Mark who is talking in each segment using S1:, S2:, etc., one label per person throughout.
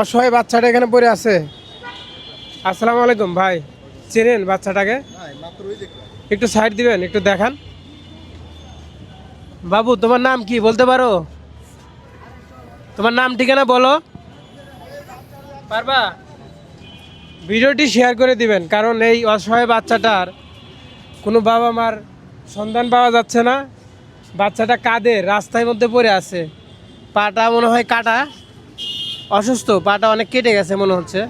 S1: অসহায় বাচ্চাটা এখানে পড়ে আছে। আসসালামু আলাইকুম ভাই, চেনেন বাচ্চাটাকে? একটু সাইড দিবেন, একটু দেখান। বাবু তোমার নাম কি বলতে পারো? তোমার নাম ঠিকানা বলো, পারবা? ভিডিওটি শেয়ার করে দিবেন, কারণ এই অসহায় বাচ্চাটার কোনো বাবা মার সন্ধান পাওয়া যাচ্ছে না। বাচ্চাটা কাঁদে, রাস্তার মধ্যে পড়ে আছে। পাটা মনে হয় কাটা, অসুস্থ, পাটা অনেক কেটে গেছে মনে হচ্ছে।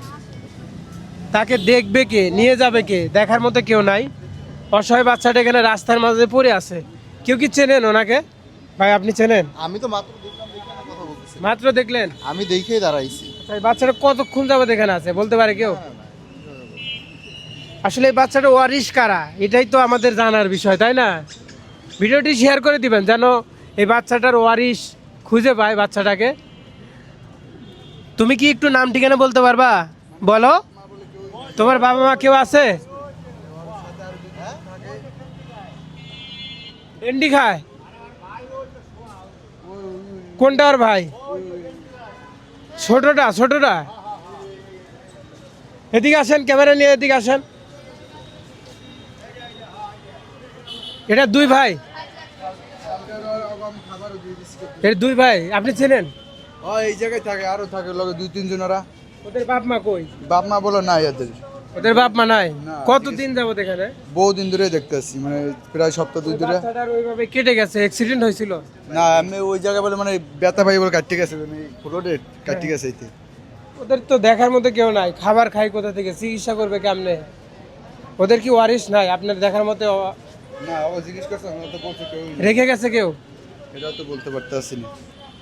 S1: তাকে দেখবে কে, নিয়ে যাবে কে, দেখার মতো কেউ নাই। অসহায় বাচ্চাটা এখানে রাস্তার মাঝে পড়ে আছে। কেউ কি চেনেন ওনাকে? ভাই আপনি চেনেন?
S2: আমি তো মাত্র দেখলাম, দেখে না কথা বলতেছি।
S1: মাত্র দেখলেন?
S2: আমি দেখেই দাঁড়াইছি।
S1: তাই বাচ্চাটা কতক্ষণ যাবত এখানে আছে বলতে পারে কেউ? আসলে এই বাচ্চাটা ওয়ারিশ কারা, এটাই তো আমাদের জানার বিষয়, তাই না? ভিডিওটি শেয়ার করে দিবেন যেন এই বাচ্চাটার ওয়ারিশ খুঁজে পায় বাচ্চাটাকে। তুমি কি একটু নাম ঠিকানা বলতে পারবা? বলো। তোমার বাবা মা কেউ আছে? এন্ডি খায়? কোনটা আর ভাই? ছোটটা? ছোটটা এদিকে আসেন, ক্যামেরা নিয়ে এদিকে আসেন। এটা দুই ভাই, এর দুই ভাই আপনি চেনেন?
S2: এই জায়গায় থাকে, আরো থাকে লগে দুই তিন জনেরা।
S1: ওদের বাপ মা কই?
S2: বাপ মা বলে না এদের।
S1: ওদের বাপ মা নাই?
S2: না।
S1: কতদিন যাবত এখানে?
S2: বহুদিন ধরে দেখতেছি, মানে প্রায় সপ্তাহ দুই ধরে।
S1: বাচ্চাটার ওইভাবে কেটে গেছে, অ্যাক্সিডেন্ট হয়েছিল?
S2: না আমি ওই জায়গায় বলে মানে ব্যথা পাই বলে কাটতে গেছে, মানে রোডে কাটতে গেছে এইতে।
S1: ওদের তো দেখার মতো কেউ নাই, খাবার খায় কোথা থেকে, চিকিৎসা করবে কেমনে? ওদের কি ওয়ারিশ নাই আপনার দেখার মতো?
S2: না ও জিজ্ঞেস করছে, আমরা তো বলছি কেউ
S1: রেখে গেছে কেউ?
S2: এটা তো বলতে পারতেছি না।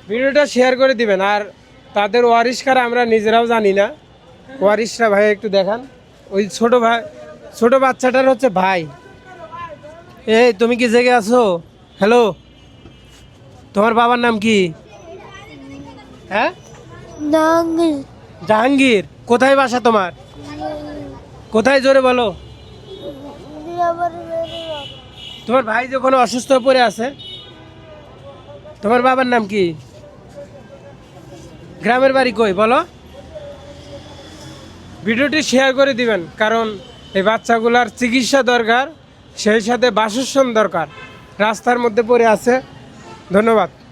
S1: ভিডিওটা শেয়ার করে দিবেন। আর তাদের ওয়ারিশ কারা আমরা নিজেরাও জানি না। ওয়ারিশরা ভাই একটু দেখান। ওই ছোট ভাই, ছোট বাচ্চাটার হচ্ছে ভাই। এই তুমি কি জেগে আছো? হ্যালো, তোমার বাবার নাম কি? হ্যাঁ, জাহাঙ্গীর। কোথায় বাসা তোমার? কোথায় জোরে বলো। তোমার ভাই যখন অসুস্থ হয়ে পড়ে আছে, তোমার বাবার নাম কি? গ্রামের বাড়ি কই বলো? ভিডিওটি শেয়ার করে দিবেন, কারণ এই বাচ্চাগুলার চিকিৎসা দরকার, সেই সাথে বাসস্থান দরকার। রাস্তার মধ্যে পড়ে আছে। ধন্যবাদ।